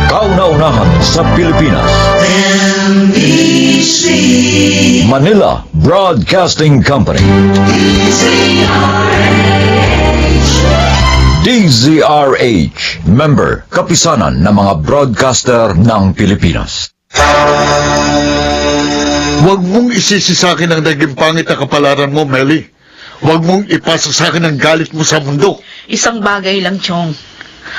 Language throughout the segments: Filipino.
Kauna-unahan sa Pilipinas. NBC Manila Broadcasting Company. DZRH, member, kapisanan ng mga broadcaster ng Pilipinas. Huwag mong isisi sa akin ang naging pangit na kapalaran mo, Melly. Huwag mong ipasa sa akin ang galit mo sa mundo. Isang bagay lang, Chong.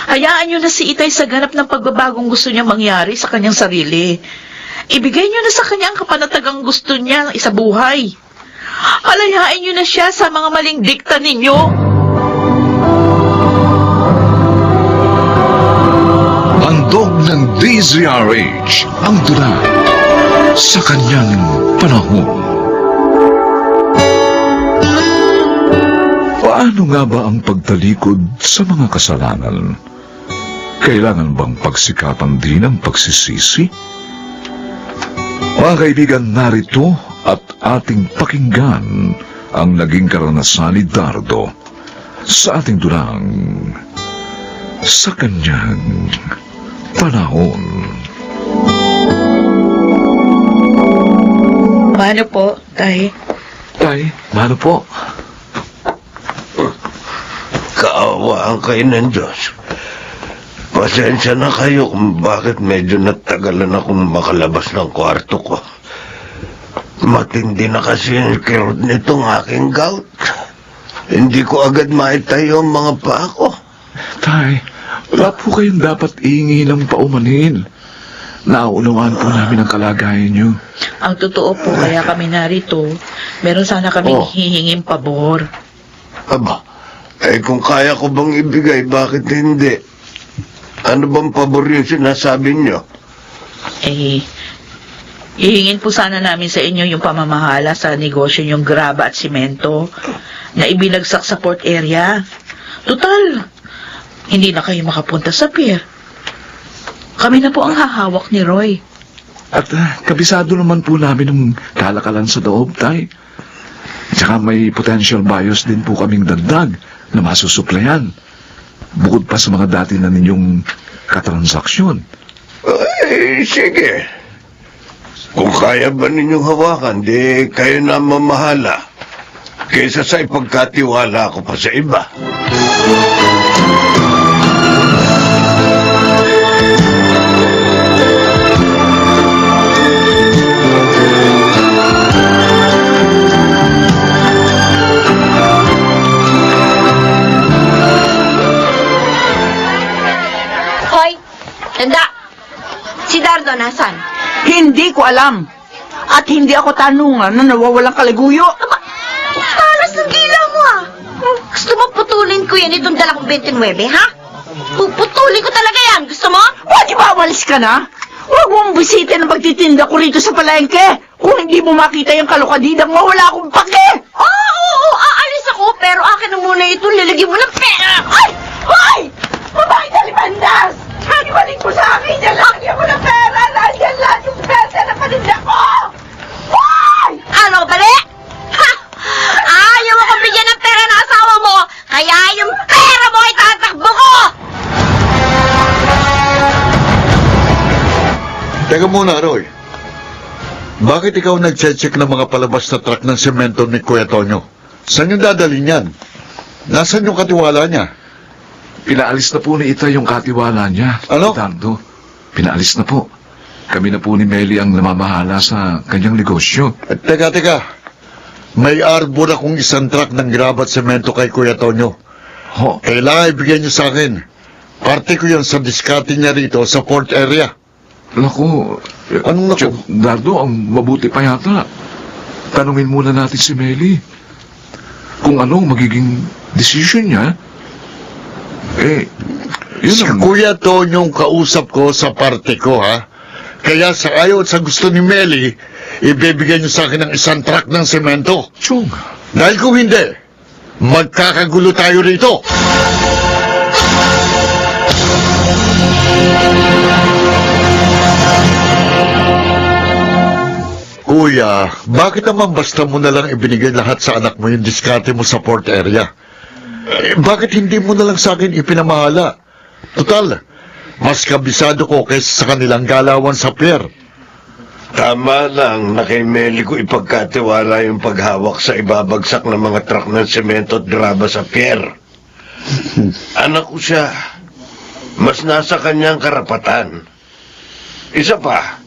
Hayaan niyo na si Itay sa ganap ng pagbabagong gusto niya mangyari sa kanyang sarili. Ibigay niyo na sa kanya ang kapanatagang gusto niya sa buhay. Alayain niyo na siya sa mga maling dikta ninyo. Handog ng DZRH ang tula sa kanyang panahon. Paano nga ba ang pagtalikod sa mga kasalanan? Kailangan bang pagsikapan din ang pagsisisi? Mga kaibigan, narito at ating pakinggan ang naging karanasan ni Dardo sa ating tulang sa kanyang panahon. Paano po, Tay? Tay, mano po? Kaawaan kayo ng Diyos. Pasensya na kayo kung bakit medyo natagalan akong makalabas ng kwarto ko. Matindi na kasi yung kirot nitong aking gout. Hindi ko agad maitayo ang mga paa ko. Tay, wala po kayong dapat iingi ng paumanhin. Nauunawaan po namin ang kalagayan niyo. Ang totoo po, kaya kami narito. Meron sana kami hihinging pabor. Aba, kung kaya ko bang ibigay, bakit hindi? Ano bang pabor yung sinasabi niyo? Hihingin po sana namin sa inyo yung pamamahala sa negosyo yung graba at simento na ibinagsak sa port area. Total, hindi na kayo makapunta sa pier. Kami na po ang hahawak ni Roy. At kabisado naman po namin ng kalakalan sa loob, Tay. Tsaka may potential buyers din po kaming dagdag na masusuplayan. Bukod pa sa mga dati na ninyong katransaksyon. Ay, sige. Kung kaya ba ninyong hawakan, di kayo na mamahala. Kaysa sa ipagkatiwala ko pa sa iba. Hoy, tanda! Si Dardo nasan? Hindi ko alam. At hindi ako tanungan na nawawalang kaliguyo. Talas ng gila mo ah! Gusto mo putulin ko yan itong dalakong 29, ha? Puputulin ko talaga yan! Gusto mo? Pwede ba umalis ka na? Huwag mong bisitin ang pagtitinda ko rito sa palengke. Kung hindi mo makita yung kalukadidang mo, wala akong pake. Oo, aalis ako, pero akin na muna ito, lalagyan mo ng pera! Ay! Hoy! Babae na limandas! Ibalik mo sa akin yan! Lagyan mo ng pera! Nandiyan lahat yung pera na paninda ko! Hoy! Ano, bali? Ha! Ayaw ako bigyan ng pera ng asawa mo, kaya yung pera mo ay tatakbo ko! Teka muna, Roy. Bakit ikaw nag-check ng mga palabas na truck ng semento ni Kuya Tonyo? Saan yung dadalhin yan? Nasaan yung katiwala niya? Pinaalis na po ni Ita yung katiwala niya. Ano? Dardo, pinaalis na po. Kami na po ni Melly ang namamahala sa kanyang negosyo. Teka. May arbor akong isang truck ng graba at semento kay Kuya Tonyo. Ho, Kailangan ibigay niyo sa akin. Parte ko yan sa diskarte niya rito sa port area. naku. Anong naku? Dardo, ang mabuti pa yata. Tanungin muna natin si Melly. Kung ano magiging decision niya. Yun Si ang... Kuya Tonyong kausap ko sa parte ko, ha? Kaya sa ayaw at sa gusto ni Melly, ibibigay niyo sa akin ng isang truck ng semento. Chong, Dahil kung hindi, magkakagulo tayo rito. Kuya, bakit naman basta mo na lang ibinigay lahat sa anak mo yung diskarte mo sa port area? Bakit hindi mo na lang sa akin ipinamahala? Total, mas kabisado ko kaysa sa kanilang galawan sa pier. Tama lang na kay Meli ko ipagkatiwala yung paghawak sa ibabagsak ng mga truck ng semento at graba sa pier. Anak ko siya. Mas nasa kanyang karapatan. Isa pa,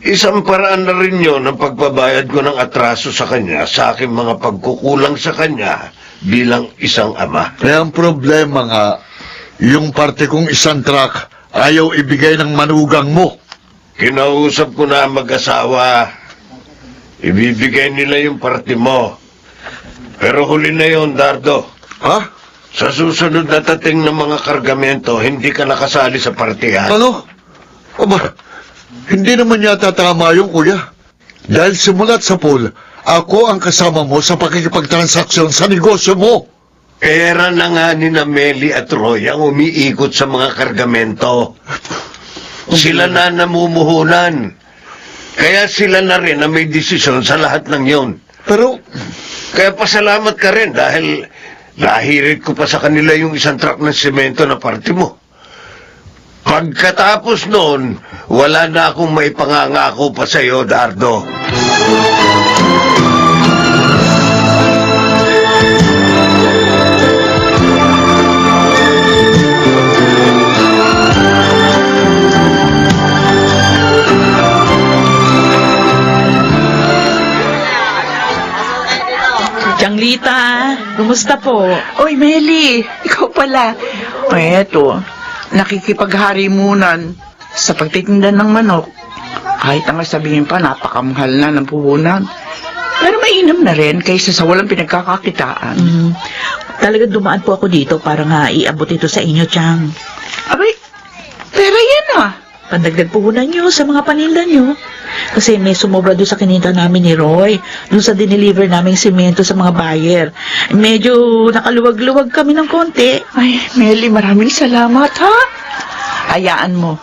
isang paraan na rin yun ang pagbabayad ko ng atraso sa kanya sa aking mga pagkukulang sa kanya bilang isang ama. Eh, ang problema nga, yung parte kong isang truck ayaw ibigay ng manugang mo. Kinausap ko na ang mag-asawa. Ibibigay nila yung parte mo. Pero huli na yun, Dardo. Ha? Sa susunod na dating ng mga kargamento, hindi ka nakasali sa partihan. Ano? Aba, hindi naman yata tama yung kuya. Dahil simulat sa pool, ako ang kasama mo sa pakikipagtransaksyon sa negosyo mo. Pera na nga ni na Meli at Roy ang umiikot sa mga kargamento. Sila na namumuhunan. Kaya sila na rin ang may desisyon sa lahat ng yon. Pero, Kaya pasalamat ka rin dahil nahirit ko pa sa kanila yung isang truck ng semento na parte mo. Pagkatapos noon, wala na akong maipangangako pa sa iyo, Dardo. Changlita, kumusta po? Oy, Meli, ikaw pala. O eto, nakikipagharimmunan sa pagtitinda ng manok. Kahit ang sabihin pa, napakamahal na ng puhunan. Pero mainam na rin kaysa sa walang pinagkakakitaan. Talaga dumaan po ako dito para nga iabot ito sa inyo, Chang. Abay, pera yan ah. Pandagdag puhunan nyo sa mga paninda nyo. Kasi may sumobra doon sa kininta namin ni Roy, doon sa dineliver naming semento sa mga buyer. Medyo nakaluwag-luwag kami ng konti. Ay, Meli, maraming salamat ha. Hayaan mo.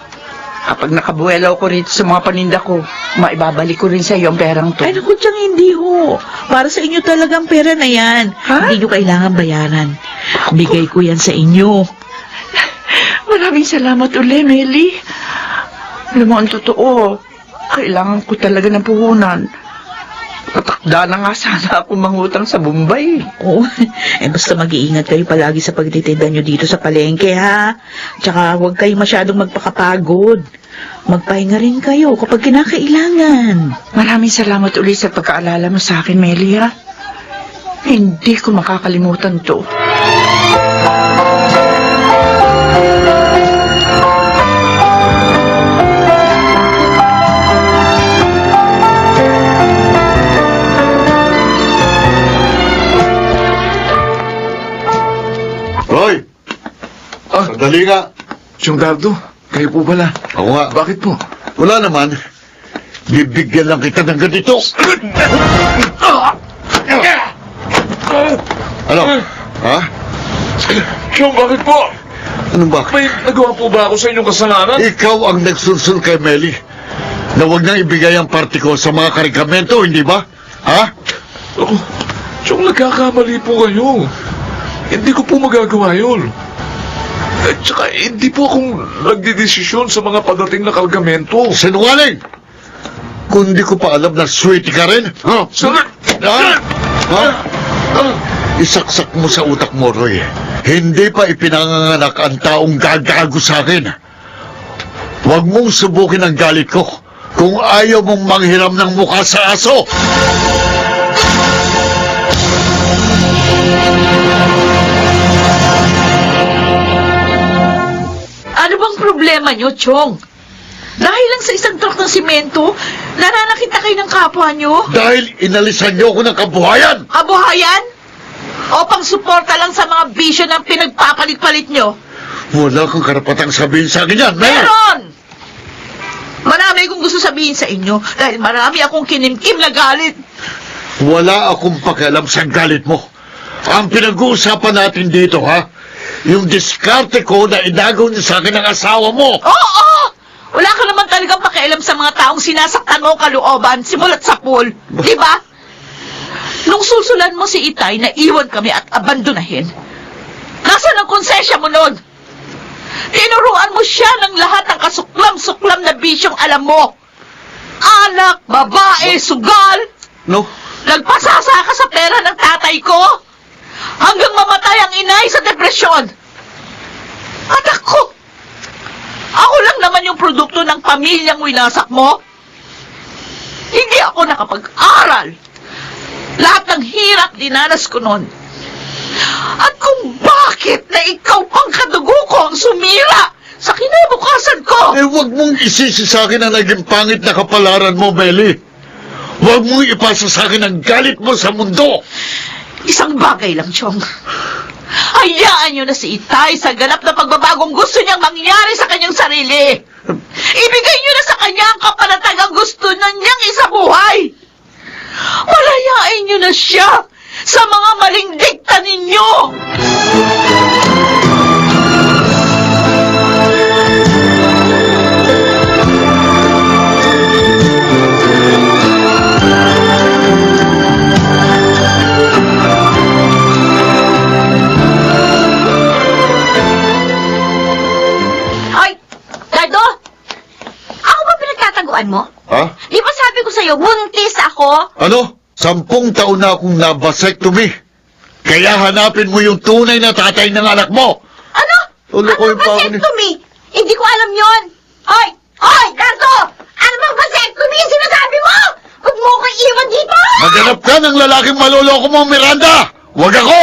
Kapag nakabuelaw ko rito sa mga paninda ko, maibabalik ko rin sa iyo ang perang to. Ay, naku, Chang, hindi ho. Para sa inyo talagang pera na yan. Ha? Hindi nyo kailangan bayaran. Bigay ko yan sa inyo. Maraming salamat uli, Meli. Alam mo, ang totoo, kailangan ko talaga ng puhunan. Tatakda na nga sana ako mangutang sa Bombay. Oo. Basta mag-iingat kayo palagi sa pagtitinda nyo dito sa palengke, ha? Tsaka huwag kayo masyadong magpakapagod. Magpahinga rin kayo kapag kinakailangan. Maraming salamat uli sa pagkaalala mo sa akin, Meli, ha? Hindi ko makakalimutan to. Roy! Sandali nga. Siyong Dardo, kayo po pala. Ako nga. Bakit po? Wala naman. Bibigyan lang kita ng ganito. Ano? Ha? Siyong, bakit po? Anong ba? May nagawa po ba ako sa inyong kasalanan? Ikaw ang nagsulsul kay Meli na huwag nang ibigay ang party ko sa mga karikamento, hindi ba? Ha? Ako, Siyong, nagkakamali po kayo. Hindi ko po magagawa yun. At saka, hindi po akong nagdidesisyon sa mga padating na kargamento. Sinungaling! Kung di ko pa alam na sweetie ka rin, ha? Ha? Ha? Isaksak mo sa utak mo, Roy. Hindi pa ipinanganganak ang taong gagago sa akin. Huwag mong subukin ang galit ko kung ayaw mong manghiram ng mukha sa aso. Ano bang problema nyo, Chong? Dahil lang sa isang truck ng simento, nananakita kayo ng kapwa nyo? Dahil inalisan niyo ako ng kabuhayan. Kabuhayan? O pang-suporta lang sa mga bisyo ng pinagpapalit-palit nyo? Wala kang karapatang sabihin sa akin yan, Mel. Meron! Marami akong gusto sabihin sa inyo dahil marami akong kinimkim na galit. Wala akong pakialam sa galit mo. Ang pinag-uusapan natin dito, ha? Yung diskarte ko na inagaw niya sa akin ng asawa mo. Oo! Wala ka naman talagang pakialam sa mga taong sinasaktan mo ang kalooban simulat sa pool. Di ba? Nung susulan mo si Itay na iwan kami at abandonahin, konsensya mo nun? Tinuruan mo siya ng lahat ng kasuklam-suklam na bisyong alam mo. Alak, babae, sugal. No? Nagpasasa ka sa pera ng tatay ko. Hanggang mamatay ang inay sa depresyon. At ako lang naman yung produkto ng pamilyang winasak mo. Hindi ako nakapag-aral. Lahat ng hirap dinanas ko noon. At kung bakit na ikaw pang kadugo ko ang sumira sa kinabukasan ko. Huwag mong isisi sa akin ang naging pangit na kapalaran mo, Melly. Huwag mong ipasa sa akin ang galit mo sa mundo. Isang bagay lang, Chong. Hayaan niyo na si Itay sa ganap na pagbabagong gusto niyang mangyari sa kanyang sarili. Ibigay niyo na sa kanya ang kapanatagang gusto na niyang isabuhay. Palayain niyo na siya sa mga maling dikta ninyo. Hoy, Dardo! Ako ba pinagtataguan mo? Ha? Di ba sabi ko sa'yo, buntis ako? Ano? 10 taon na akong na-vasectomy. Kaya hanapin mo yung tunay na tatay ng anak mo. Ano? Lulukoyin Ano pa ako ni... vasectomy? Hindi ko alam yon. Hoy! Hoy, Dardo! Ano bang vasectomy yung sinasabi mo? Huwag mo ko iwan dito! Maghanap ka ng lalaking maloloko mo, Miranda! Huwag ako!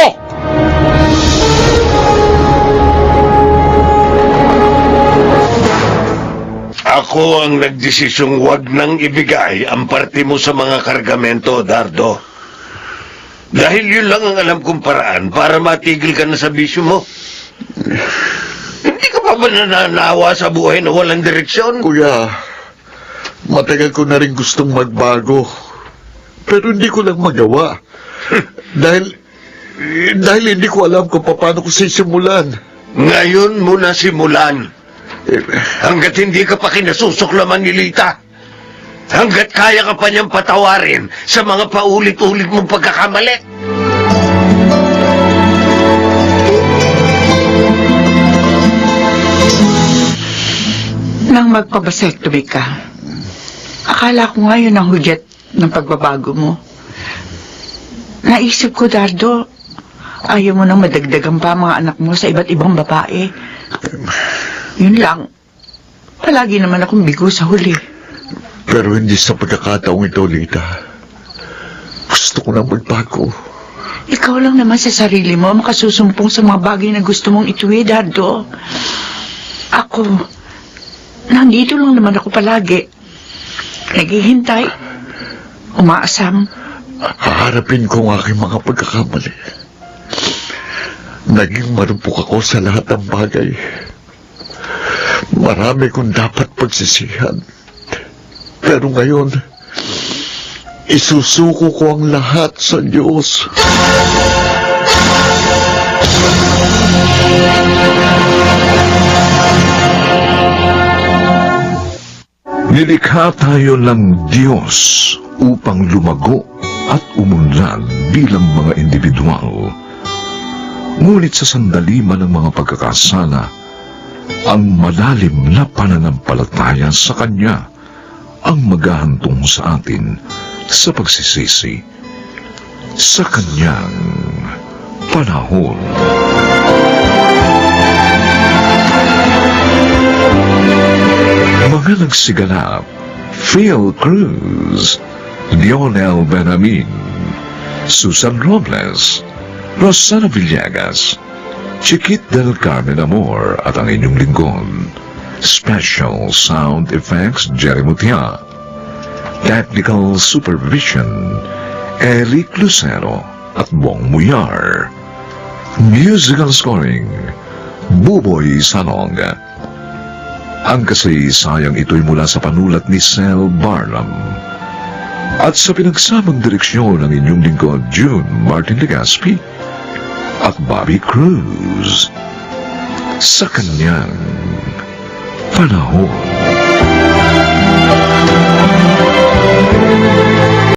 Ako ang nagdesisyong wag nang ibigay ang parte mo sa mga kargamento, Dardo. Dahil yun lang ang alam kong paraan para matigil ka na sa bisyo mo. Hindi ka pa ba nananawa sa buhay na walang direksyon? Kuya, matagal ko na rin gustong magbago. Pero hindi ko lang magawa. dahil hindi ko alam kung paano ko sisimulan. Ngayon mo na simulan. Hanggat hindi ka pa kinasusuklaman ni Lita. Hanggat kaya ka pa niyang patawarin sa mga paulit-ulit mong pagkakamali. Nang magpabasectomy ka, akala ko nga yun ang hudyat ng pagbabago mo. Naisip ko, Dardo, ayaw mo nang madagdagan pa mga anak mo sa iba't ibang babae. Yun lang. Palagi naman akong bigo sa huli. Pero hindi sa pagkakataong ito, Lita. Gusto ko nang magbago. Ikaw lang naman sa sarili mo makasusumpong sa mga bagay na gusto mong ituwi, Dardo. Ako, nandito lang naman ako palagi. Naghihintay. Umaasam. Haharapin ko ang aking mga pagkakamali. Naging marupok ako sa lahat ng bagay. Marami kong dapat pagsisihan. Pero ngayon, isusuko ko ang lahat sa Diyos. Nilikha tayo ng Diyos upang lumago at umunlad bilang mga individual. Ngunit sa sandali man ng mga pagkakasala, ang malalim na pananampalataya sa Kanya ang maghahantong sa atin sa pagsisisi sa Kanyang panahon. Mga nagsiganap: Phil Cruz, Lionel Benamin, Susan Robles, Rosana Villegas, Chiquit del Carmen Amor at ang inyong lingkod. Special Sound Effects Jerry Mutia. Technical Supervision Eric Lucero at Bong Muyar. Musical Scoring Buboy Salong. Ang kasaysayang ito'y mula sa panulat ni Sel Barnum at sa pinagsamang direksyon ng inyong lingkod June Martin Legaspi at Bobby Cruz sa kanyang panahon.